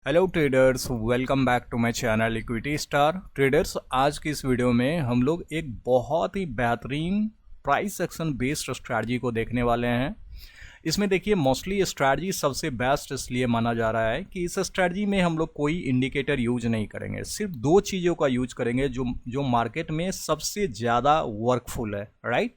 Hello traders, welcome back to my channel equity star. Traders, आज की इस video में हम लोग एक बहुत ही बेहतरीन प्राइस एक्शन बेस्ड स्ट्रैटेजी को देखने वाले हैं। इसमें देखिए, मोस्टली स्ट्रैटेजी सबसे बेस्ट इसलिए माना जा रहा है कि इस स्ट्रैटेजी में हम लोग कोई इंडिकेटर यूज नहीं करेंगे, सिर्फ दो चीज़ों का यूज करेंगे जो मार्केट में सबसे ज़्यादा वर्कफुल है, राइट।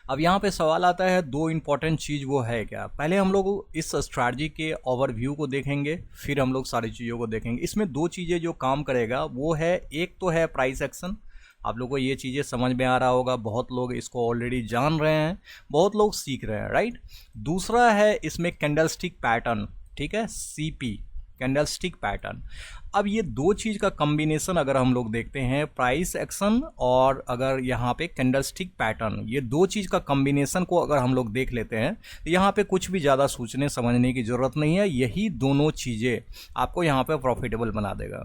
अब यहाँ पे सवाल आता है, दो इम्पॉर्टेंट चीज़ वो है क्या। पहले हम लोग इस स्ट्रैटेजी के ओवरव्यू को देखेंगे, फिर हम लोग सारी चीज़ों को देखेंगे। इसमें दो चीज़ें जो काम करेगा वो है, एक तो है प्राइस एक्शन। आप लोगों को ये चीज़ें समझ में आ रहा होगा, बहुत लोग इसको ऑलरेडी जान रहे हैं, बहुत लोग सीख रहे हैं, राइट। दूसरा है इसमें कैंडलस्टिक पैटर्न, ठीक है, सीपी, कैंडलस्टिक पैटर्न। अब ये दो चीज़ का कॉम्बिनेशन अगर हम लोग देखते हैं, प्राइस एक्शन और अगर यहाँ पे कैंडलस्टिक पैटर्न, ये दो चीज़ का कॉम्बिनेशन को अगर हम लोग देख लेते हैं तो यहाँ पे कुछ भी ज़्यादा सोचने समझने की ज़रूरत नहीं है। यही दोनों चीज़ें आपको यहाँ पे प्रॉफिटेबल बना देगा।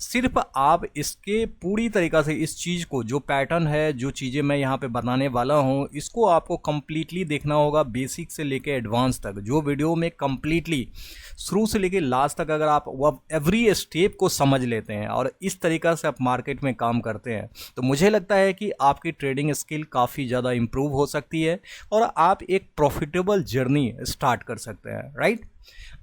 सिर्फ आप इसके पूरी तरीक़ा से इस चीज़ को, जो पैटर्न है, जो चीज़ें मैं यहाँ पे बनाने वाला हूँ, इसको आपको कंप्लीटली देखना होगा, बेसिक से लेके एडवांस तक। जो वीडियो में कंप्लीटली शुरू से लेके लास्ट तक अगर आप एवरी स्टेप को समझ लेते हैं और इस तरीका से आप मार्केट में काम करते हैं, तो मुझे लगता है कि आपकी ट्रेडिंग स्किल काफ़ी ज़्यादा इंप्रूव हो सकती है और आप एक प्रॉफिटेबल जर्नी स्टार्ट कर सकते हैं, राइट।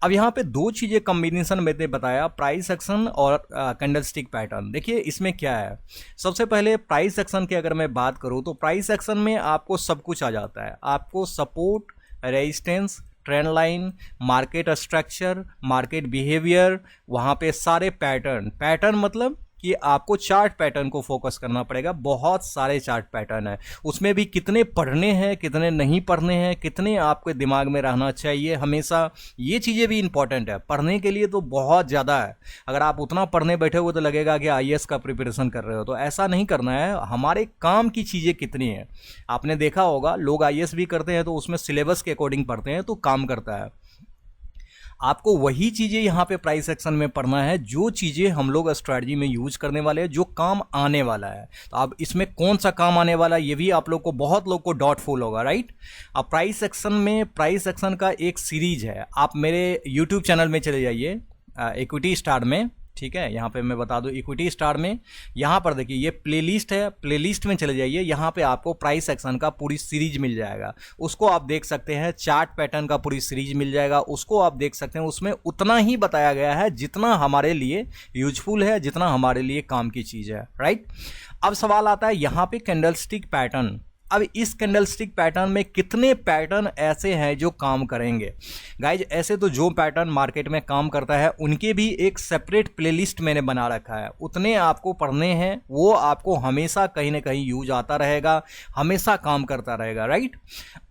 अब यहाँ पे दो चीज़ें कॉम्बिनेशन मैंने बताया, प्राइस एक्शन और कैंडलस्टिक पैटर्न। देखिए इसमें क्या है, सबसे पहले प्राइस एक्शन की अगर मैं बात करूँ तो प्राइस एक्शन में आपको सब कुछ आ जाता है। आपको support, resistance, trend line, market structure, market behaviour, वहाँ पे सारे पैटर्न मतलब कि आपको चार्ट पैटर्न को फोकस करना पड़ेगा। बहुत सारे चार्ट पैटर्न है, उसमें भी कितने पढ़ने हैं, कितने नहीं पढ़ने हैं, कितने आपके दिमाग में रहना चाहिए हमेशा, ये चीज़ें भी इंपॉर्टेंट है। पढ़ने के लिए तो बहुत ज़्यादा है, अगर आप उतना पढ़ने बैठे हो तो लगेगा कि आईएएस का प्रिपरेशन कर रहे हो, तो ऐसा नहीं करना है। हमारे काम की चीज़ें कितनी हैं, आपने देखा होगा लोग आईएएस भी करते हैं तो उसमें सिलेबस के अकॉर्डिंग पढ़ते हैं तो काम करता है। आपको वही चीज़ें यहाँ पे प्राइस एक्शन में पढ़ना है, जो चीज़ें हम लोग स्ट्रैटेजी में यूज करने वाले हैं, जो काम आने वाला है। तो अब इसमें कौन सा काम आने वाला है, ये भी आप लोग को, बहुत लोग को डाउटफुल होगा, राइट। अब प्राइस एक्शन में, प्राइस एक्शन का एक सीरीज है। आप मेरे यूट्यूब चैनल में चले जाइए, इक्विटी स्टार में, ठीक है। यहाँ पे मैं बता दूं, इक्विटी स्टार में यहाँ पर देखिए ये प्लेलिस्ट है, प्लेलिस्ट में चले जाइए, यहाँ पे आपको प्राइस एक्शन का पूरी सीरीज मिल जाएगा, उसको आप देख सकते हैं। चार्ट पैटर्न का पूरी सीरीज मिल जाएगा, उसको आप देख सकते हैं। उसमें उतना ही बताया गया है जितना हमारे लिए यूजफुल है, जितना हमारे लिए काम की चीज़ है, राइट। अब सवाल आता है यहाँ पे कैंडलस्टिक पैटर्न। अब इस कैंडलस्टिक पैटर्न में कितने पैटर्न ऐसे हैं जो काम करेंगे। गाइज, ऐसे तो जो पैटर्न मार्केट में काम करता है उनके भी एक सेपरेट प्लेलिस्ट मैंने बना रखा है, उतने आपको पढ़ने हैं, वो आपको हमेशा कहीं ना कहीं यूज आता रहेगा, हमेशा काम करता रहेगा, राइट।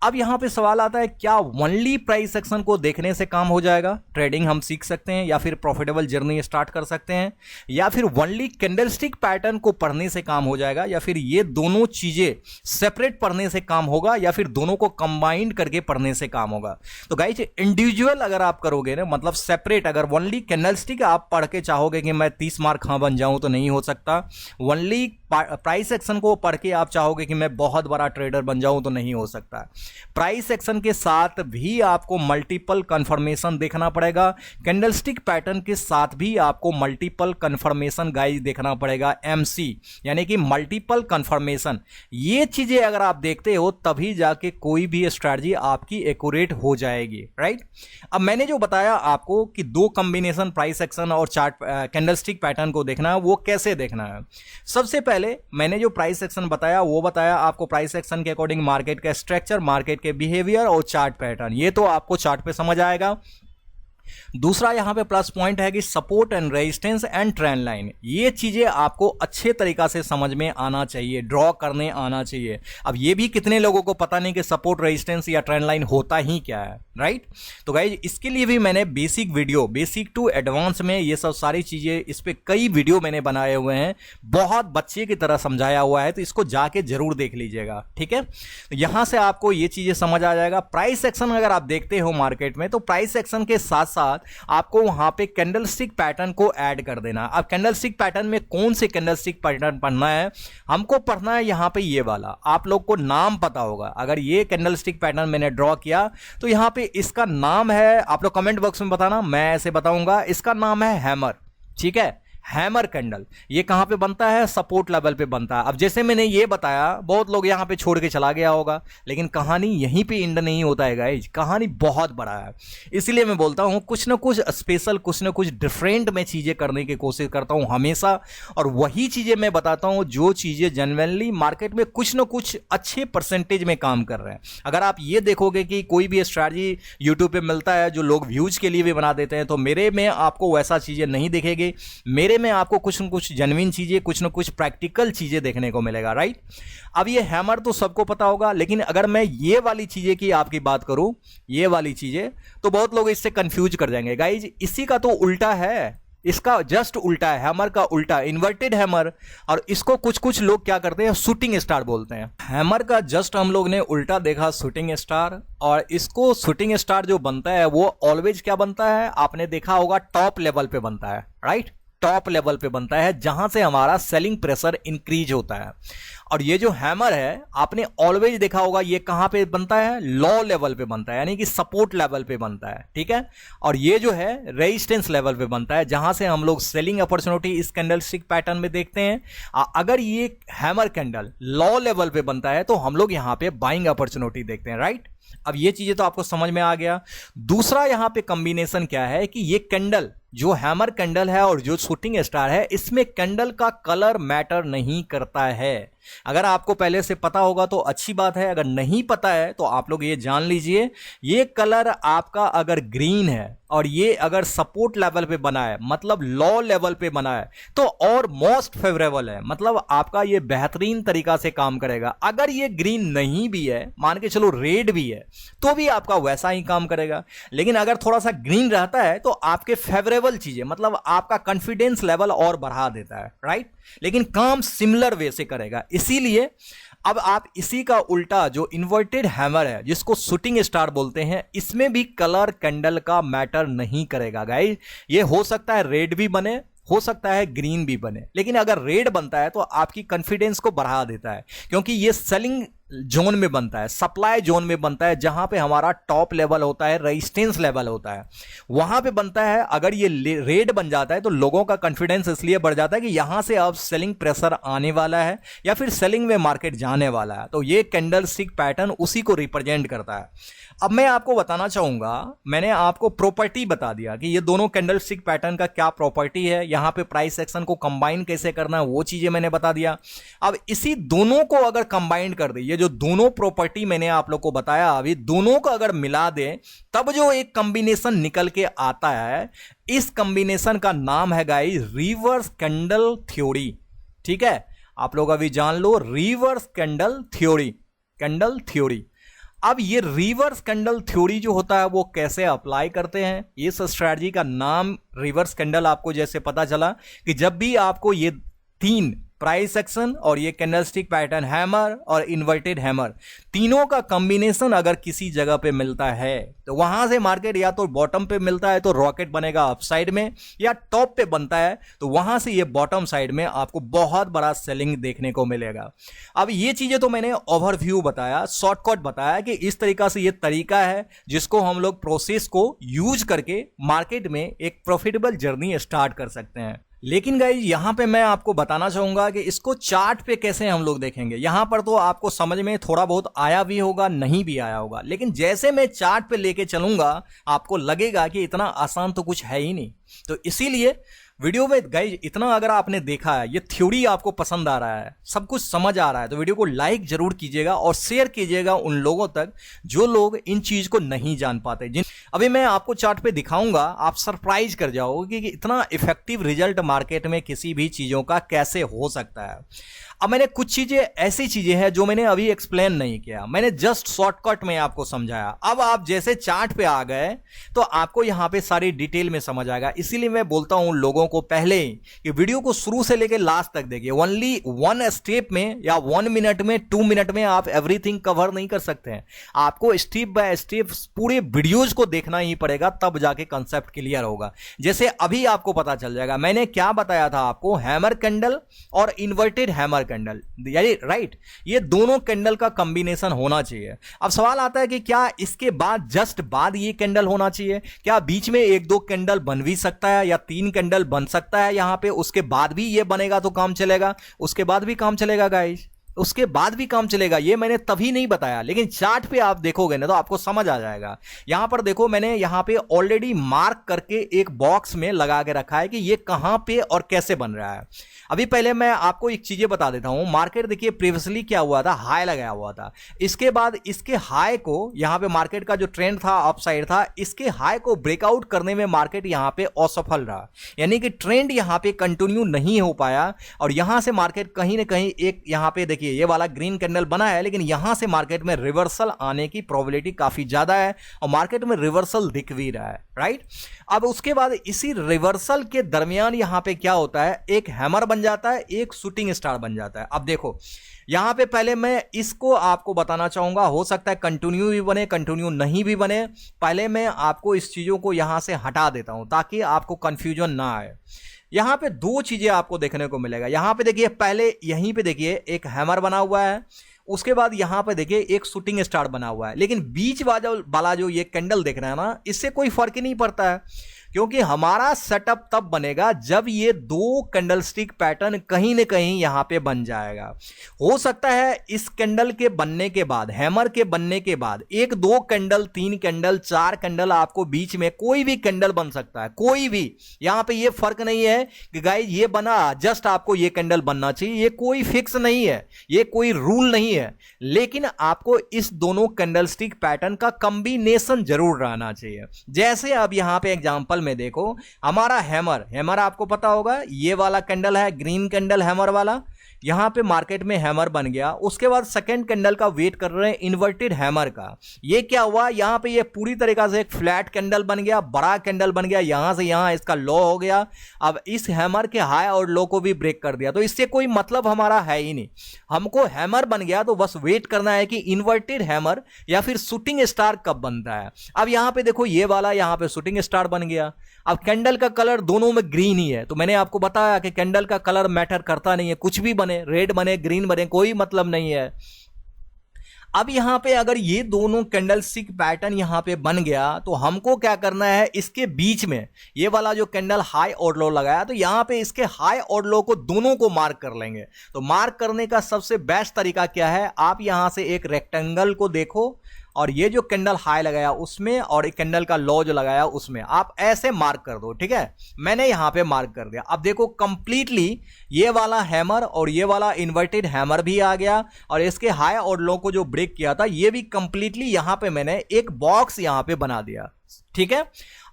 अब यहाँ पे सवाल आता है, क्या ओनली प्राइस एक्शन को देखने से काम हो जाएगा, ट्रेडिंग हम सीख सकते हैं या फिर प्रॉफिटेबल जर्नी स्टार्ट कर सकते हैं, या फिर ओनली कैंडलस्टिक पैटर्न को पढ़ने से काम हो जाएगा, या फिर ये दोनों चीजें सेपरेट पढ़ने से काम होगा, या फिर दोनों को कंबाइंड करके पढ़ने से काम होगा। तो गाइस, इंडिविजुअल अगर आप करोगे ना, मतलब सेपरेट, अगर ओनली कैंडलस्टिक आप पढ़ के चाहोगे कि मैं 30 मार्क हाँ बन जाऊं, तो नहीं हो सकता। ओनली प्राइस एक्शन को पढ़ के आप चाहोगे कि मैं बहुत बड़ा ट्रेडर बन जाऊं, तो नहीं हो सकता। प्राइस एक्शन के साथ भी आपको मल्टीपल कंफर्मेशन देखना पड़ेगा, कैंडलस्टिक पैटर्न के साथ भी आपको मल्टीपल कंफर्मेशन गाइस देखना पड़ेगा, एमसी यानी कि मल्टीपल कंफर्मेशन। ये चीजें अगर आप देखते हो तभी जाके कोई भी स्ट्रैटेजी आपकी एक्यूरेट हो जाएगी, राइट। अब मैंने जो बताया आपको कि दो कॉम्बिनेशन, प्राइस एक्शन और चार्ट कैंडलस्टिक पैटर्न को देखना है, वो कैसे देखना है। सबसे पहले मैंने जो प्राइस एक्शन बताया वो बताया आपको प्राइस एक्शन के अकॉर्डिंग मार्केट का स्ट्रक्चर, मार्केट के बिहेवियर और चार्ट पैटर्न, ये तो आपको चार्ट पे समझ आएगा। दूसरा यहां पे प्लस पॉइंट है कि support and resistance and trend line, ये चीजें आपको अच्छे तरीका से समझ में आना चाहिए, ड्रॉ करने आना चाहिए। अब ये भी कितने लोगों को पता नहीं कि सपोर्ट, रेजिस्टेंस या ट्रेंड लाइन होता ही क्या है, राइट। तो गाइज, इसके लिए भी मैंने basic video, basic to advance में ये सब सारी चीजें, इस पे कई वीडियो मैंने बनाए हुए हैं, बहुत बच्चे की तरह समझाया हुआ है, तो इसको जाके जरूर देख लीजिएगा, ठीक है। तो यहां से आपको ये चीजें समझ आ जाएगा। प्राइस एक्शन अगर आप देखते हो मार्केट में, तो प्राइस एक्शन के साथ साथ आपको वहां पे कैंडलस्टिक पैटर्न को ऐड कर देना। अब कैंडलस्टिक पैटर्न में कौन से कैंडलस्टिक पैटर्न पढ़ना है, हमको पढ़ना है यहाँ पे ये वाला। आप लोग को नाम पता होगा, अगर ये कैंडलस्टिक पैटर्न मैंने ड्रॉ किया तो यहाँ पे इसका नाम है, आप लोग कमेंट बॉक्स में बताना, मैं ऐसे बताऊंगा, इसका नाम है हैमर। ठीक है, हैमर कैंडल। ये कहां पे बनता है, सपोर्ट लेवल पे बनता है। अब जैसे मैंने ये बताया, बहुत लोग यहां पे छोड़ के चला गया होगा, लेकिन कहानी यहीं पे एंड नहीं होता है गाइज, कहानी बहुत बड़ा है। इसलिए मैं बोलता हूं कुछ ना कुछ स्पेशल, कुछ ना कुछ डिफरेंट मैं चीजें करने की कोशिश करता हूं हमेशा, और वही चीजें मैं बताता हूं जो चीजें जेन्युइनली मार्केट में कुछ ना कुछ अच्छे परसेंटेज में काम कर रहे हैं। अगर आप ये देखोगे कि कोई भी स्ट्रैटेजी यूट्यूब पे मिलता है जो लोग व्यूज के लिए भी बना देते हैं, तो मेरे में आपको वैसा चीजें नहीं दिखेगी। मेरे में आपको कुछ न कुछ जेन्युइन चीजें, कुछ न कुछ प्रैक्टिकल चीजें देखने को मिलेगा, राइट। अब ये हैमर तो सबको पता होगा, लेकिन अगर मैं ये वाली चीजें की आपकी बात करूं, ये वाली चीजें, तो बहुत लोग इससे कंफ्यूज कर जाएंगे गाइज। इसी का तो उल्टा है, इसका जस्ट उल्टा है, हैमर का उल्टा, इन्वर्टेड हैमर। और इसको कुछ कुछ लोग क्या करते हैं, शूटिंग स्टार बोलते हैं। हैमर का जस्ट हम लोग ने उल्टा देखा, शूटिंग स्टार। और इसको शूटिंग स्टार जो बनता है वो ऑलवेज क्या बनता है, आपने देखा होगा टॉप लेवल पे बनता है, राइट। टॉप लेवल पे बनता है जहां से हमारा सेलिंग प्रेशर इंक्रीज होता है। और ये जो हैमर है आपने ऑलवेज देखा होगा, ये कहां पे बनता है, लो लेवल पे बनता है, यानी कि सपोर्ट लेवल पे बनता है। ठीक है, और ये जो है रेजिस्टेंस लेवल पे बनता है, जहां से हम लोग सेलिंग अपॉर्चुनिटी इस कैंडलस्टिक पैटर्न में देखते हैं। अगर ये हैमर कैंडल लो लेवल पे बनता है तो हम लोग यहां पे बाइंग अपॉर्चुनिटी देखते हैं, राइट। अब ये चीजें तो आपको समझ में आ गया। दूसरा यहां पे कॉम्बिनेशन क्या है कि ये कैंडल जो हैमर कैंडल है और जो शूटिंग स्टार है, इसमें कैंडल का कलर मैटर नहीं करता है। अगर आपको पहले से पता होगा तो अच्छी बात है, अगर नहीं पता है तो आप लोग ये जान लीजिए, ये कलर आपका अगर ग्रीन है और ये अगर सपोर्ट लेवल पे बना है, मतलब लो लेवल पे बना है, तो और मोस्ट फेवरेबल है, मतलब आपका ये बेहतरीन तरीका से काम करेगा। अगर ये ग्रीन नहीं भी है, मान के चलो रेड भी है, तो भी आपका वैसा ही काम करेगा। लेकिन अगर थोड़ा सा ग्रीन रहता है तो आपके फेवरेबल चीजें, मतलब आपका कॉन्फिडेंस लेवल और बढ़ा देता है, राइट। लेकिन काम सिमिलर वे से करेगा। इसीलिए अब आप इसी का उल्टा जो इन्वर्टेड हैमर है, जिसको शूटिंग स्टार बोलते हैं, इसमें भी कलर कैंडल का मैटर नहीं करेगा गाइस। ये हो सकता है रेड भी बने, हो सकता है ग्रीन भी बने, लेकिन अगर रेड बनता है तो आपकी कॉन्फिडेंस को बढ़ा देता है, क्योंकि ये सेलिंग जोन में बनता है, सप्लाई जोन में बनता है, जहां पे हमारा टॉप लेवल होता है, रेजिस्टेंस लेवल होता है, वहां पे बनता है। अगर ये रेड बन जाता है तो लोगों का कॉन्फिडेंस इसलिए बढ़ जाता है कि यहां से अब सेलिंग प्रेशर आने वाला है या फिर सेलिंग में मार्केट जाने वाला है। तो ये कैंडलस्टिक पैटर्न उसी को रिप्रेजेंट करता है। अब मैं आपको बताना चाहूंगा, मैंने आपको प्रॉपर्टी बता दिया कि ये दोनों कैंडलस्टिक पैटर्न का क्या प्रॉपर्टी है, यहां पे प्राइस एक्शन को कंबाइन कैसे करना है, वो चीजें मैंने बता दिया। अब इसी दोनों को अगर कंबाइन कर दे, ये जो दोनों प्रॉपर्टी मैंने आप लोग को बताया, अभी दोनों को अगर मिला दे, तब जो एक कॉम्बिनेशन निकल के आता है, इस कॉम्बिनेशन का नाम है गाइस रिवर्स कैंडल थ्योरी। ठीक है, आप लोग अभी जान लो, reverse candle theory, candle theory. अब ये रिवर्स कैंडल थ्योरी जो होता है वो कैसे अप्लाई करते हैं, इस स्ट्रैटेजी का नाम रिवर्स कैंडल आपको जैसे पता चला कि जब भी आपको ये तीन प्राइस एक्शन और ये कैंडलस्टिक पैटर्न हैमर और इन्वर्टेड हैमर, तीनों का कॉम्बिनेशन अगर किसी जगह पे मिलता है तो वहां से मार्केट या तो बॉटम पे मिलता है तो रॉकेट बनेगा अपसाइड में, या टॉप पे बनता है तो वहां से ये बॉटम साइड में आपको बहुत बड़ा सेलिंग देखने को मिलेगा। अब ये चीजें तो मैंने ओवरव्यू बताया, शॉर्टकट बताया कि इस तरीका से ये तरीका है जिसको हम लोग प्रोसेस को यूज करके मार्केट में एक प्रॉफिटेबल जर्नी स्टार्ट कर सकते हैं। लेकिन गाइज यहां पे मैं आपको बताना चाहूंगा कि इसको चार्ट पे कैसे हम लोग देखेंगे। यहां पर तो आपको समझ में थोड़ा बहुत आया भी होगा, नहीं भी आया होगा, लेकिन जैसे मैं चार्ट पे लेके चलूंगा आपको लगेगा कि इतना आसान तो कुछ है ही नहीं। तो इसीलिए वीडियो में गाइज इतना अगर आपने देखा है, ये थ्योरी आपको पसंद आ रहा है, सब कुछ समझ आ रहा है, तो वीडियो को लाइक जरूर कीजिएगा और शेयर कीजिएगा उन लोगों तक जो लोग इन चीज को नहीं जान पाते। जिन अभी मैं आपको चार्ट पे दिखाऊंगा, आप सरप्राइज कर जाओगे कि इतना इफेक्टिव रिजल्ट मार्केट में किसी भी चीजों का कैसे हो सकता है। अब मैंने कुछ चीजें ऐसी चीजें हैं जो मैंने अभी एक्सप्लेन नहीं किया, मैंने जस्ट शॉर्टकट में आपको समझाया। अब आप जैसे चार्ट पे आ गए तो आपको यहां पे सारी डिटेल में समझ आएगा। इसीलिए मैं बोलता हूं लोगों को पहले कि वीडियो को शुरू से लेकर लास्ट तक देखिए। ओनली वन स्टेप में या 1 मिनट में 2 मिनट में आप एवरीथिंग कवर नहीं कर सकते हैं। आपको स्टेप बाय स्टेप पूरे वीडियोज को देखना ही पड़ेगा, तब जाके कंसेप्ट क्लियर होगा। जैसे अभी आपको पता चल जाएगा मैंने क्या बताया था आपको, हैमर कैंडल और इन्वर्टेड हैमर कैंडल, यानी राइट, ये दोनों कैंडल का कॉम्बिनेशन होना चाहिए। अब सवाल आता है कि क्या इसके बाद जस्ट बाद ये कैंडल होना चाहिए, क्या बीच में 1-2 कैंडल बन भी सकता है या 3 कैंडल बन सकता है यहां पे, उसके बाद भी ये बनेगा तो काम चलेगा, उसके बाद भी काम चलेगा गाइस, उसके बाद भी काम चलेगा। ये मैंने तभी नहीं बताया, लेकिन चार्ट पे आप देखोगे ना तो आपको समझ आ जाएगा। यहां पर देखो मैंने यहां पे ऑलरेडी मार्क करके एक बॉक्स में लगा के रखा है कि ये कहां पे और कैसे बन रहा है। अभी पहले मैं आपको एक चीजें बता देता हूं। मार्केट देखिए प्रीवियसली क्या हुआ था, हाई लगाया हुआ था, इसके बाद इसके हाई को यहां पे मार्केट का जो ट्रेंड था अपसाइड था, इसके हाई को ब्रेकआउट करने में मार्केट यहां पे असफल रहा, यानी कि ट्रेंड यहां पे कंटिन्यू नहीं हो पाया और यहां से मार्केट कहीं ना कहीं एक यहां पे देखिए ये वाला ग्रीन कैंडल बना है, लेकिन यहां से मार्केट में रिवर्सल आने की प्रोबेबिलिटी काफी ज्यादा है और मार्केट में रिवर्सल दिख भी रहा है, राइट। अब उसके बाद इसी रिवर्सल के दरमियान यहां पे क्या होता है, एक हैमर बन जाता है, एक शूटिंग स्टार बन जाता है। अब देखो यहां पे पहले मैं इसको आपको बताना चाहूंगा, हो सकता है कंटिन्यू भी बने कंटिन्यू नहीं भी बने। पहले मैं आपको इस चीजों को यहां से हटा देता हूं ताकि आपको कंफ्यूजन ना आए। यहां पे 2 चीजें आपको देखने को मिलेगा। यहां पे देखिए पहले यहीं पे देखिए एक हैमर बना हुआ है, उसके बाद यहां पे देखिए एक शूटिंग स्टार बना हुआ है, लेकिन बीच वाला जो ये कैंडल देख रहे हैं ना, इससे कोई फर्क ही नहीं पड़ता है, क्योंकि हमारा सेटअप तब बनेगा जब ये 2 कैंडलस्टिक पैटर्न कहीं ना कहीं यहां पे बन जाएगा। हो सकता है इस कैंडल के बनने के बाद, हैमर के बनने के बाद 1-2 कैंडल, 3 कैंडल, 4 कैंडल, आपको बीच में कोई भी कैंडल बन सकता है, कोई भी। यहां पे ये फर्क नहीं है कि गाइस ये बना जस्ट आपको ये कैंडल बनना चाहिए, ये कोई फिक्स नहीं है, ये कोई रूल नहीं है, लेकिन आपको इस दोनों कैंडलस्टिक पैटर्न का कॉम्बिनेशन जरूर रहना चाहिए। जैसे अब यहां पे एग्जांपल में देखो, हमारा हैमर आपको पता होगा ये वाला कैंडल है, ग्रीन कैंडल हैमर वाला, यहां पे मार्केट में हैमर बन गया। उसके बाद सेकंड कैंडल का वेट कर रहे हैं इन्वर्टेड हैमर का। ये क्या हुआ, यहां पे ये पूरी तरीका से एक फ्लैट कैंडल बन गया, बड़ा कैंडल बन गया, यहां से यहां इसका लो हो गया। अब इस हैमर के हाई और लो को भी ब्रेक कर दिया, तो इससे कोई मतलब हमारा है ही नहीं। हमको हैमर बन गया तो बस वेट करना है कि इन्वर्टेड हैमर या फिर शूटिंग स्टार कब बनता है। अब यहां पे देखो ये वाला यहां पे शूटिंग स्टार बन गया। अब कैंडल का कलर दोनों में ग्रीन ही है, तो मैंने आपको बताया कि कैंडल का कलर मैटर करता नहीं है, कुछ भी बने, रेड बने, ग्रीन बने, कोई मतलब नहीं है। अब यहां पे अगर ये दोनों कैंडलस्टिक पैटर्न यहां पे बन गया तो हमको क्या करना है, इसके बीच में ये वाला जो कैंडल हाई और लो लगाया, तो यहां पे इसके हाई और लो को दोनों को मार्क कर लेंगे। तो मार्क करने का सबसे बेस्ट तरीका क्या है, आप यहां से एक रेक्टेंगल को देखो और ये जो कैंडल हाई लगाया उसमें और एक कैंडल का लो जो लगाया उसमें आप ऐसे मार्क कर दो, ठीक है। मैंने यहां पे मार्क कर दिया। अब देखो कंप्लीटली ये वाला हैमर और ये वाला इन्वर्टेड हैमर भी आ गया और इसके हाई और लो को जो ब्रेक किया था ये भी कंप्लीटली यहां पे मैंने एक बॉक्स यहां पे बना दिया, ठीक है।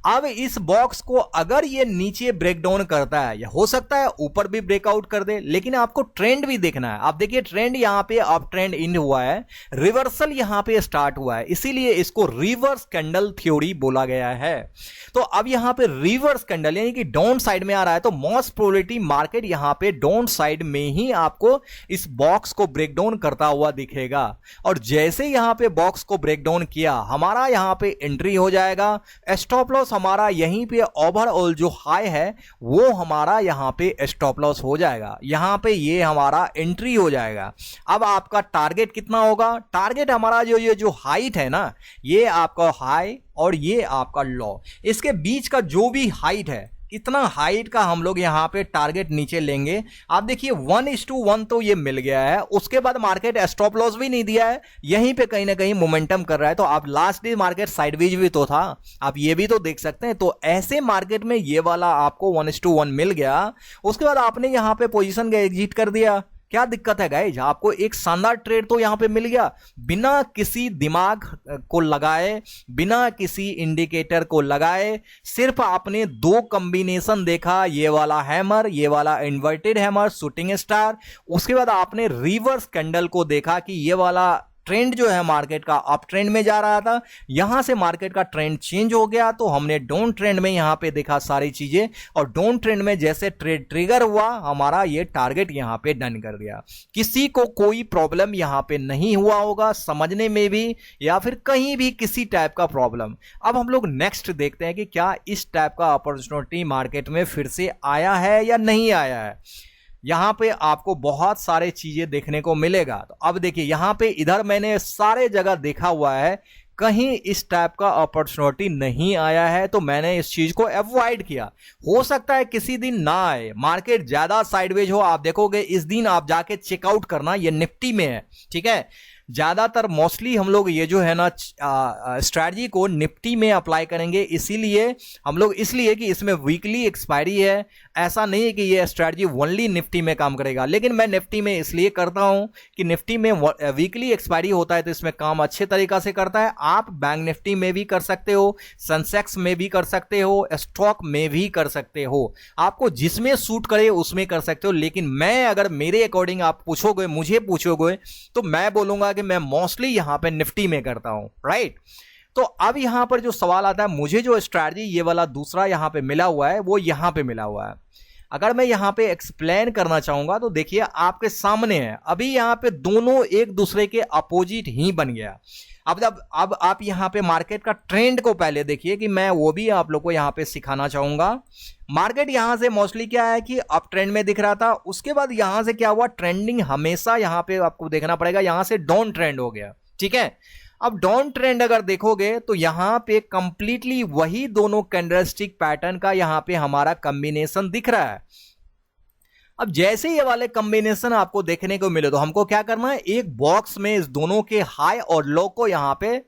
अब इस बॉक्स को अगर ये नीचे ब्रेक डाउन करता है या हो सकता है ऊपर भी ब्रेकआउट कर दे, लेकिन आपको ट्रेंड भी देखना है। आप देखिए ट्रेंड यहां पे अप ट्रेंड इन हुआ है, रिवर्सल यहां पे स्टार्ट हुआ है, इसीलिए इसको रिवर्स कैंडल थ्योरी बोला गया है। तो अब यहां पे रिवर्स कैंडल यानी कि डाउन साइड में आ रहा है, तो मोस्ट प्रोबेबिलिटी मार्केट यहां पे डाउन साइड में ही आपको इस बॉक्स को ब्रेक डाउन करता हुआ दिखेगा। और जैसे यहां पे बॉक्स को ब्रेक डाउन किया, हमारा यहां पे एंट्री हो जाएगा। स्टॉप लॉस हमारा यहीं पे ओवरऑल जो हाई है वो हमारा यहां पे स्टॉप लॉस हो जाएगा, यहां पे ये हमारा एंट्री हो जाएगा। अब आपका टारगेट कितना होगा, टारगेट हमारा ये जो हाइट है ना, ये आपका हाई और ये आपका लो, इसके बीच का जो भी हाइट है, इतना हाइट का हम लोग यहां पे टारगेट नीचे लेंगे। आप देखिए 1:1 तो ये मिल गया है, उसके बाद मार्केट स्टॉप लॉस भी नहीं दिया है, यहीं पे कहीं ना कहीं मोमेंटम कर रहा है। तो आप लास्ट डे मार्केट साइडवेज भी तो था, आप ये भी तो देख सकते हैं। तो ऐसे मार्केट में ये वाला आपको 1:1 मिल गया, उसके बाद आपने यहां पे पोजीशन का एग्जिट कर दिया, क्या दिक्कत है गाइज? आपको एक शानदार ट्रेड तो यहां पे मिल गया बिना किसी दिमाग को लगाए, बिना किसी इंडिकेटर को लगाए। सिर्फ आपने दो कॉम्बिनेशन देखा, ये वाला हैमर, ये वाला इन्वर्टेड हैमर, शूटिंग स्टार। उसके बाद आपने रिवर्स कैंडल को देखा कि ये वाला ट्रेंड जो है मार्केट का अप ट्रेंड में जा रहा था, यहां से मार्केट का ट्रेंड चेंज हो गया, तो हमने डाउन ट्रेंड में यहां पे देखा सारी चीजें, और डाउन ट्रेंड में जैसे ट्रेड ट्रिगर हुआ, हमारा ये टारगेट यहां पे डन कर दिया। किसी को कोई प्रॉब्लम यहां पे नहीं हुआ होगा समझने में भी, या फिर कहीं भी किसी टाइप का प्रॉब्लम। अब हम लोग नेक्स्ट देखते हैं कि क्या इस टाइप का अपॉर्चुनिटी मार्केट में फिर से आया है या नहीं आया है। यहां पे आपको बहुत सारे चीजें देखने को मिलेगा। तो अब देखिए यहां पे इधर मैंने सारे जगह देखा हुआ है, कहीं इस टाइप का अपॉर्चुनिटी नहीं आया है, तो मैंने इस चीज को अवॉइड किया। हो सकता है किसी दिन ना आए, मार्केट ज्यादा साइडवेज हो, आप देखोगे इस दिन आप जाके चेकआउट करना, ये निफ्टी में है, ठीक है। ज्यादातर मोस्टली हम लोग ये जो है ना स्ट्रैटेजी को निफ्टी में अप्लाई करेंगे, इसीलिए हम लोग, इसलिए कि इसमें वीकली एक्सपायरी है। ऐसा नहीं है कि ये स्ट्रैटेजी ओनली निफ्टी में काम करेगा, लेकिन मैं निफ्टी में इसलिए करता हूं कि निफ्टी में वीकली एक्सपायरी होता है, तो इसमें काम अच्छे तरीका से करता है। आप बैंक निफ्टी में भी कर सकते हो, सेंसेक्स में भी कर सकते हो, स्टॉक में भी कर सकते हो, आपको जिसमें सूट करे उसमें कर सकते हो। लेकिन मैं, अगर मेरे अकॉर्डिंग आप पूछोगे, मुझे पूछोगे, तो मैं बोलूंगा कि मैं मोस्टली यहां पे निफ्टी में करता हूं, राइट। तो अब यहां पर जो सवाल आता है, मुझे जो स्ट्रैटेजी ये वाला दूसरा यहां पे मिला हुआ है, वो यहां पे मिला हुआ है। अगर मैं यहां पे एक्सप्लेन करना चाहूंगा तो देखिए आपके सामने है, अभी यहां पे दोनों एक दूसरे के अपोजिट ही बन गया। अब आप यहां पे मार्केट का ट्रेंड को पहले देखिए, कि मैं वो भी आप लोग को यहां पे सिखाना चाहूंगा। मार्केट यहां से मोस्टली क्या है कि अप ट्रेंड में दिख रहा था, उसके बाद यहां से क्या हुआ, ट्रेंडिंग हमेशा यहां पे आपको देखना पड़ेगा, यहां से डाउन ट्रेंड हो गया, ठीक है। अब डाउन ट्रेंड अगर देखोगे तो यहां पे कंप्लीटली वही दोनों कैंडलस्टिक पैटर्न का यहां पे हमारा कॉम्बिनेशन दिख रहा है। अब जैसे ये वाले कॉम्बिनेशन आपको देखने को मिले, तो हमको क्या करना है, एक बॉक्स में इस दोनों के हाई और लो को यहां पे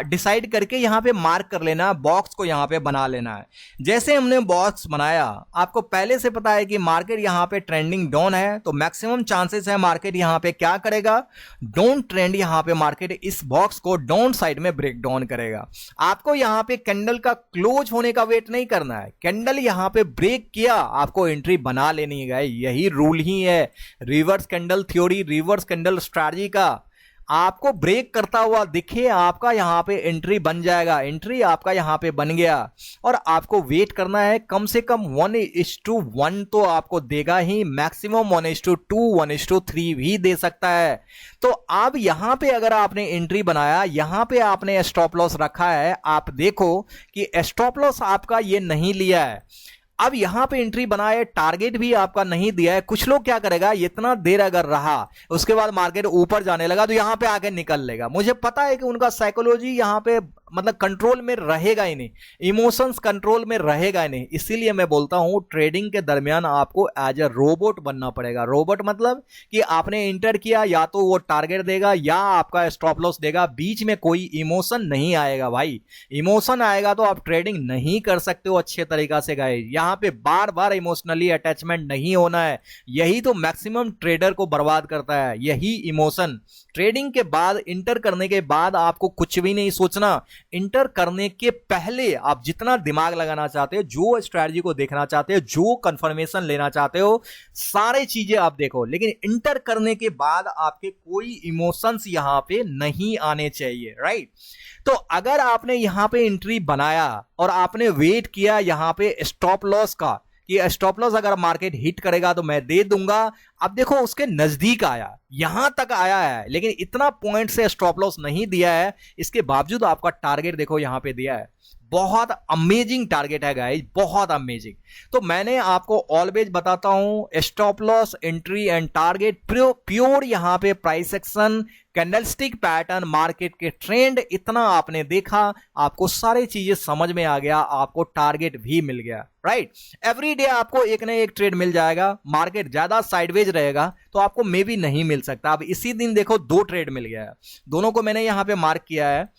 डिसाइड करके यहां पे मार्क कर लेना है, बॉक्स को यहां पे बना लेना है। जैसे हमने बॉक्स बनाया, आपको पहले से पता है कि मार्केट यहां पे ट्रेंडिंग डाउन है, तो मैक्सिमम चांसेस है मार्केट यहां पे क्या करेगा, डाउन ट्रेंड यहां पे मार्केट इस बॉक्स को डाउन साइड में ब्रेक डाउन करेगा। आपको यहां पे कैंडल का क्लोज होने का वेट नहीं करना है, कैंडल यहां पे ब्रेक किया, आपको एंट्री बना लेनी है। यही रूल ही है reverse candle theory, reverse candle strategy का। आपको ब्रेक करता हुआ दिखे, आपका यहां पे एंट्री बन जाएगा, एंट्री आपका यहां पे बन गया, और आपको वेट करना है कम से कम 1:1 तो आपको देगा ही, मैक्सिमम 1:2 1:3 भी दे सकता है। तो अब यहां पे अगर आपने एंट्री बनाया, यहां पे आपने स्टॉप लॉस रखा है, आप देखो कि स्टॉप लॉस आपका ये नहीं लिया है। अब यहां पे एंट्री बनाए, टारगेट भी आपका नहीं दिया है। कुछ लोग क्या करेगा, इतना देर अगर रहा, उसके बाद मार्केट ऊपर जाने लगा, तो यहां पे आके निकल लेगा। मुझे पता है कि उनका साइकोलॉजी यहां पे मतलब कंट्रोल में रहेगा ही नहीं, इमोशंस कंट्रोल में रहेगा ही नहीं। इसीलिए मैं बोलता हूं ट्रेडिंग के दरमियान आपको एज अ रोबोट बनना पड़ेगा। रोबोट मतलब कि आपने इंटर किया, या तो वो टारगेट देगा या आपका स्टॉप लॉस देगा, बीच में कोई इमोशन नहीं आएगा भाई। इमोशन आएगा तो आप ट्रेडिंग नहीं कर सकते हो अच्छे तरीका से गाइस। यहां पे बार बार इमोशनली अटैचमेंट नहीं होना है, यही तो मैक्सिमम ट्रेडर को बर्बाद करता है, यही इमोशन। ट्रेडिंग के बाद, इंटर करने के बाद आपको कुछ भी नहीं सोचना। इंटर करने के पहले आप जितना दिमाग लगाना चाहते हो, जो स्ट्रैटेजी को देखना चाहते हो, जो कंफर्मेशन लेना चाहते हो, सारी चीजें आप देखो। लेकिन इंटर करने के बाद आपके कोई इमोशंस यहां पे नहीं आने चाहिए, राइट। तो अगर आपने यहां पे एंट्री बनाया और आपने वेट किया यहां पे स्टॉप लॉस का, कि स्टॉप लॉस अगर मार्केट हिट करेगा तो मैं दे दूंगा, अब देखो उसके नजदीक आया, यहां तक आया है, लेकिन इतना पॉइंट से स्टॉप लॉस नहीं दिया है, इसके बावजूद आपका टारगेट देखो यहां पे दिया है। बहुत अमेजिंग टारगेट है गाइस, बहुत अमेजिंग। तो मैंने आपको ऑलवेज बताता हूं, stop loss, entry and target pure यहां पे price action, candlestick pattern, market के ट्रेंड, इतना आपने देखा, आपको सारी चीजें समझ में आ गया, आपको टारगेट भी मिल गया, राइट। एवरी डे आपको एक ना एक ट्रेड मिल जाएगा। मार्केट ज्यादा साइडवेज रहेगा तो आपको मे भी नहीं मिल सकता। अब इसी दिन देखो 2 ट्रेड मिल गया है, दोनों को मैंने यहां पे मार्क किया है।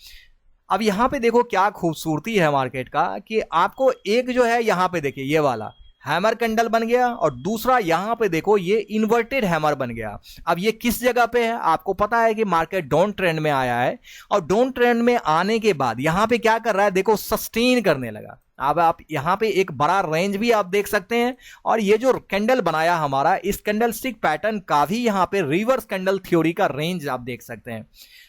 अब यहां पे देखो क्या खूबसूरती है मार्केट का, कि आपको एक जो है यहां पे देखिए, ये वाला हैमर कैंडल बन गया, और दूसरा यहां पे देखो ये इन्वर्टेड हैमर बन गया। अब ये किस जगह पे है, आपको पता है कि मार्केट डाउन ट्रेंड में आया है, और डाउन ट्रेंड में आने के बाद यहां पे क्या कर रहा है, देखो सस्टेन करने लगा। अब आप यहां पे एक बड़ा रेंज भी आप देख सकते हैं, और ये जो कैंडल बनाया हमारा, इस कैंडल स्टिक पैटर्न का भी यहां पे रिवर्स कैंडल थ्योरी का रेंज आप देख सकते हैं।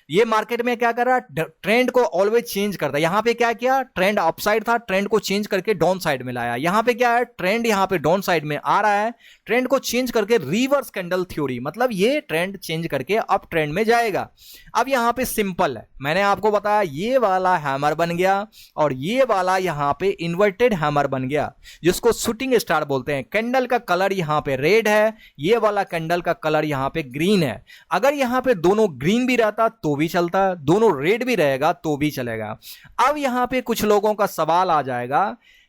ये मार्केट में क्या कर रहा है, ट्रेंड को ऑलवेज चेंज करता है। यहां पे क्या किया, ट्रेंड अपसाइड था, ट्रेंड को चेंज करके डाउन साइड में लाया। यहां पे क्या है, ट्रेंड यहां पे डाउन साइड में आ रहा है, ट्रेंड को चेंज करके रिवर्स कैंडल थ्योरी, मतलब ये ट्रेंड चेंज करके अप ट्रेंड में जाएगा। अब यहां पे सिंपल है, मैंने आपको बताया ये वाला हैमर बन गया, और ये वाला यहां पे इन्वर्टेड हैमर बन गया, जिसको शूटिंग स्टार बोलते हैं। कैंडल का कलर यहां पे रेड है, ये वाला कैंडल का कलर यहां पे ग्रीन है। अगर यहां पे दोनों ग्रीन भी रहता तो भी चलता, दोनों रेड भी रहेगा तो भी चलेगा। अब यहां पे कुछ लोगों का सवाल आ जाएगा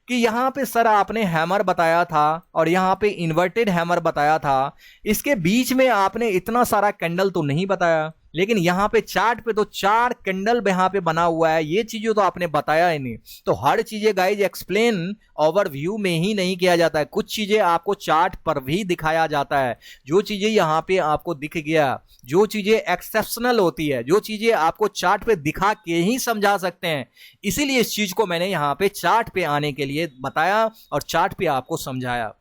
कि यहां पे सर आपने हैमर बताया था और यहां पे इन्वर्टेड हैमर बताया था, इसके बीच में आपने इतना सारा कैंडल तो नहीं बताया, लेकिन यहां पे चार्ट पे तो 4 कैंडल यहां पे बना हुआ है, ये चीजें तो आपने बताया ही नहीं। तो हर चीजें गाइज एक्सप्लेन ओवरव्यू में ही नहीं किया जाता है, कुछ चीजें आपको चार्ट पर भी दिखाया जाता है। जो चीजें यहां पे आपको दिख गया, जो चीजें एक्सेप्शनल होती है, जो चीजें आपको चार्ट पे दिखा के ही समझा सकते हैं, इसीलिए इस चीज को मैंने यहां पे चार्ट पे आने के लिए बताया और चार्ट पे आपको समझाया।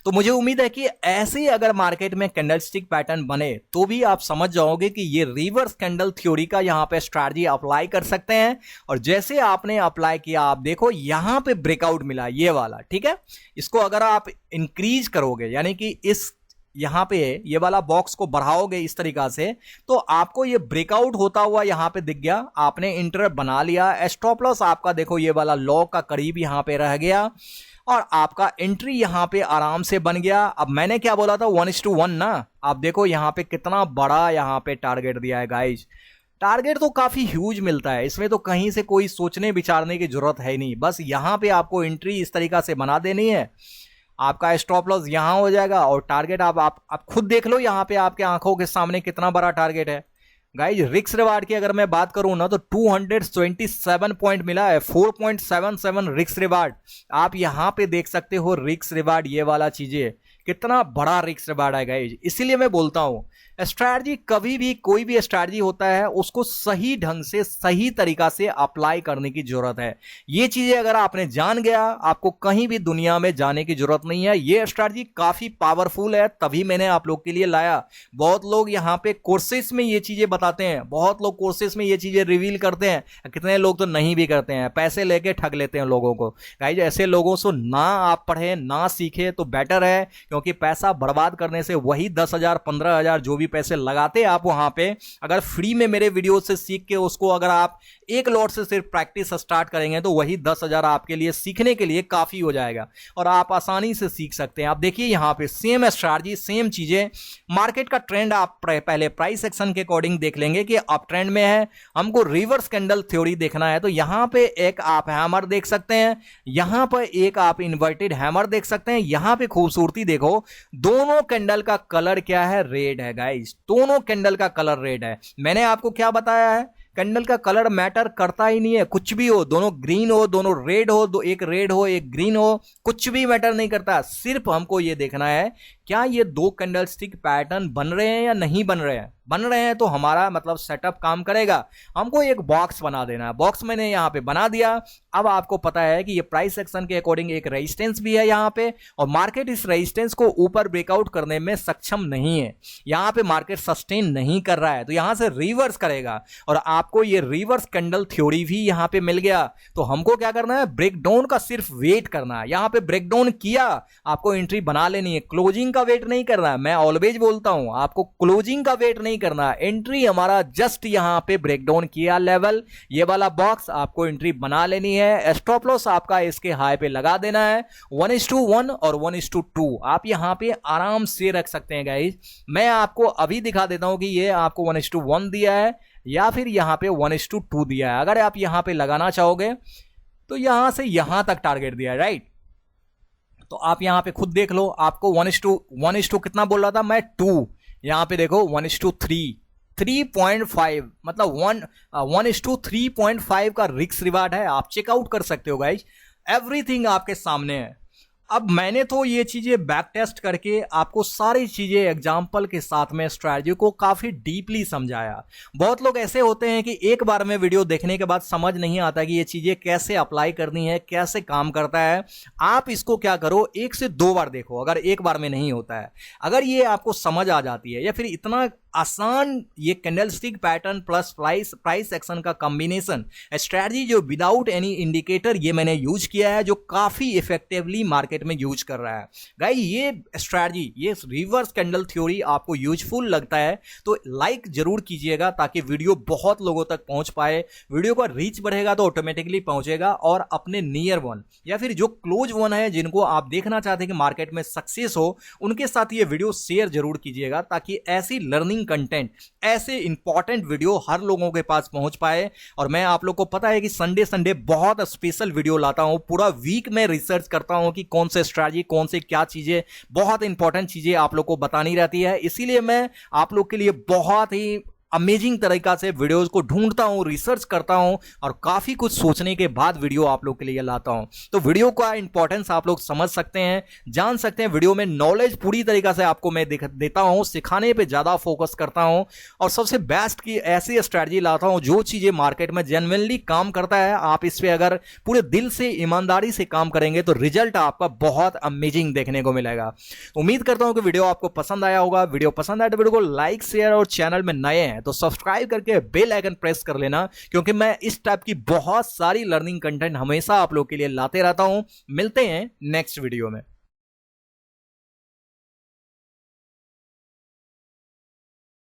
तो मुझे उम्मीद है कि ऐसे ही अगर मार्केट में कैंडलस्टिक पैटर्न बने तो भी आप समझ जाओगे कि ये रिवर्स कैंडल थ्योरी का यहां पे स्ट्रैटेजी अप्लाई कर सकते हैं। और जैसे आपने अप्लाई किया, आप देखो यहां पे ब्रेकआउट मिला ये वाला, ठीक है। इसको अगर आप इंक्रीज करोगे, यानी कि इस यहां पे ये वाला बॉक्स को बढ़ाओगे इस तरीका से, तो आपको ये ब्रेकआउट होता हुआ यहां पे दिख गया, आपने इंटर बना लिया। स्टॉप लॉस आपका देखो ये वाला लॉ का करीब यहां पे रह गया, और आपका एंट्री यहां पे आराम से बन गया। अब मैंने क्या बोला था, 1:1 ना। आप देखो यहां पे कितना बड़ा यहां पे टारगेट दिया है गाइज। टारगेट तो काफी ह्यूज मिलता है, इसमें तो कहीं से कोई सोचने विचारने की जरूरत है नहीं, बस यहां पे आपको एंट्री इस तरीका से बना देनी है। आपका स्टॉप लॉस यहां हो जाएगा, और टारगेट आप खुद देख लो यहां पे आपके आंखों के सामने कितना बड़ा टारगेट है गाइज। रिस्क रिवार्ड की अगर मैं बात करूं ना, तो 227 पॉइंट मिला है, 4.77 रिस्क रिवार्ड। आप यहां पे देख सकते हो रिस्क रिवार्ड, ये वाला चीजें कितना बड़ा रिस्क रिवार्ड है गाइज। इसीलिए मैं बोलता हूं स्ट्रैटेजी, कभी भी कोई भी स्ट्रैटेजी होता है उसको सही ढंग से सही तरीका से अप्लाई करने की जरूरत है। ये चीजें अगर आपने जान गया, आपको कहीं भी दुनिया में जाने की जरूरत नहीं है। ये स्ट्रैटेजी काफी पावरफुल है, तभी मैंने आप लोग के लिए लाया। बहुत लोग यहाँ पे कोर्सेस में ये चीजें बताते हैं, बहुत लोग कोर्सेस में ये चीजें रिवील करते हैं, कितने लोग तो नहीं भी करते हैं, पैसे लेके ठग लेते हैं लोगों को। गाइज ऐसे लोगों से ना आप पढ़े ना सीखे तो बेटर है, क्योंकि पैसा बर्बाद करने से वही 10,000 15,000 जो भी पैसे लगाते आप वहां पे, अगर फ्री में मेरे वीडियो से सीख के उसको अगर आप एक लॉट से सिर्फ प्रैक्टिस स्टार्ट करेंगे तो वही 10,000 आपके लिए सीखने के लिए काफी हो जाएगा, और आप आसानी से सीख सकते हैं। आप देखिए यहां पे सेम स्ट्रैटेजी, सेम चीजें, मार्केट का ट्रेंड आप पहले प्राइस एक्शन के अकॉर्डिंग देख लेंगे कि अप ट्रेंड में है, हमको रिवर्स कैंडल थ्योरी देखना है। तो यहां पे एक आप हैमर देख सकते हैं, यहां पर एक आप इन्वर्टेड हैमर देख सकते हैं। यहां पे खूबसूरती देखो, दोनों कैंडल का कलर क्या है, रेड है गाइस। दोनों कैंडल का कलर रेड है। मैंने आपको क्या बताया है, कैंडल का कलर मैटर करता ही नहीं है, कुछ भी हो, दोनों ग्रीन हो, दोनों रेड हो, एक रेड हो एक ग्रीन हो, कुछ भी मैटर नहीं करता। सिर्फ हमको ये देखना है क्या ये दो कैंडलस्टिक पैटर्न बन रहे हैं या नहीं बन रहे हैं। बन रहे हैं तो हमारा मतलब सेटअप काम करेगा। हमको एक बॉक्स बना देना है, बॉक्स मैंने यहां पे बना दिया। अब आपको पता है कि ये प्राइस एक्शन के अकॉर्डिंग एक रेजिस्टेंस भी है यहां पे, और मार्केट इस रेजिस्टेंस को ऊपर ब्रेकआउट करने में सक्षम नहीं है। यहां पे मार्केट सस्टेन नहीं कर रहा है, तो यहां से रिवर्स करेगा, और आपको ये रिवर्स कैंडल थ्योरी भी यहां पे मिल गया। तो हमको क्या करना है, ब्रेकडाउन का सिर्फ वेट करना है। यहां पे ब्रेकडाउन किया, आपको एंट्री बना लेनी है, क्लोजिंग का वेट नहीं करना है। मैं ऑलवेज बोलता हूं आपको क्लोजिंग का वेट नहीं करना है, एंट्री हमारा जस्ट यहां पे ब्रेकडाउन किया लेवल, ये वाला बॉक्स आपको एंट्री बना लेनी है। स्टॉप लॉस आपका इसके हाई पे लगा देना है, 1:1 और 1:2 आप यहां पे आराम से रख सकते हैं गाइज। मैं आपको अभी दिखा देता हूं कि ये आपको 1:1 दिया है या फिर यहां पे 1:2 दिया है। अगर आप यहां पे लगाना चाहोगे तो यहां से यहां तक टारगेट दिया है, राइट। तो आप यहां पे खुद देख लो, आपको 1:1 कितना बोल रहा था मैं, 2। यहां पे देखो 1:3, 3.5 मतलब 1:3.5 का रिस्क रिवार्ड है। आप चेकआउट कर सकते हो गाइज, एवरीथिंग आपके सामने है। अब मैंने तो ये चीजें बैक टेस्ट करके आपको सारी चीजें एग्जाम्पल के साथ में स्ट्रैटेजी को काफी डीपली समझाया। बहुत लोग ऐसे होते हैं कि एक बार में वीडियो देखने के बाद समझ नहीं आता कि ये चीजें कैसे अप्लाई करनी है, कैसे काम करता है। आप इसको क्या करो, 1 से 2 बार देखो, अगर एक बार में नहीं होता है। अगर ये आपको समझ आ जाती है या फिर इतना आसान ये candlestick pattern plus price action का कॉम्बिनेशन स्ट्रैटेजी जो विदाउट एनी इंडिकेटर ये मैंने यूज किया है, जो काफी इफेक्टिवली मार्केट में यूज कर रहा है। गाइस ये स्ट्रैटेजी, ये रिवर्स कैंडल थ्योरी आपको यूजफुल लगता है तो लाइक जरूर कीजिएगा ताकि वीडियो बहुत लोगों तक पहुंच पाए। वीडियो का रीच बढ़ेगा तो ऑटोमेटिकली पहुंचेगा और अपने नियर वन या फिर जो क्लोज वन है जिनको आप देखना चाहते हैं कि मार्केट में सक्सेस हो, उनके साथ ये वीडियो शेयर जरूर कीजिएगा ताकि ऐसी लर्निंग कंटेंट, ऐसे इंपॉर्टेंट वीडियो हर लोगों के पास पहुंच पाए। और मैं आप लोग को पता है कि संडे बहुत स्पेशल वीडियो लाता हूं, पूरा वीक में रिसर्च करता हूं कि कौन से स्ट्रैटेजी, कौन से क्या चीजें, बहुत इंपॉर्टेंट चीजें आप लोग को बतानी रहती है। इसीलिए मैं आप लोग के लिए बहुत ही अमेजिंग तरीका से वीडियोस को ढूंढता हूं, रिसर्च करता हूं और काफी कुछ सोचने के बाद वीडियो आप लोग के लिए लाता हूं। तो वीडियो का इंपॉर्टेंस आप लोग समझ सकते हैं, जान सकते हैं। वीडियो में नॉलेज पूरी तरीका से आपको मैं देता हूं, सिखाने पे ज्यादा फोकस करता हूं और सबसे बेस्ट की ऐसी स्ट्रैटेजी लाता हूं जो चीजें मार्केट में जेन्युइनली काम करता है। आप इस पे अगर पूरे दिल से, ईमानदारी से काम करेंगे तो रिजल्ट आपका बहुत अमेजिंग देखने को मिलेगा। उम्मीद करता हूं कि वीडियो आपको पसंद आया होगा। वीडियो पसंद आया तो वीडियो को लाइक, शेयर और चैनल में नए हैं तो सब्सक्राइब करके बेल आइकन प्रेस कर लेना, क्योंकि मैं इस टाइप की बहुत सारी लर्निंग कंटेंट हमेशा आप लोग के लिए लाते रहता हूं। मिलते हैं नेक्स्ट वीडियो में।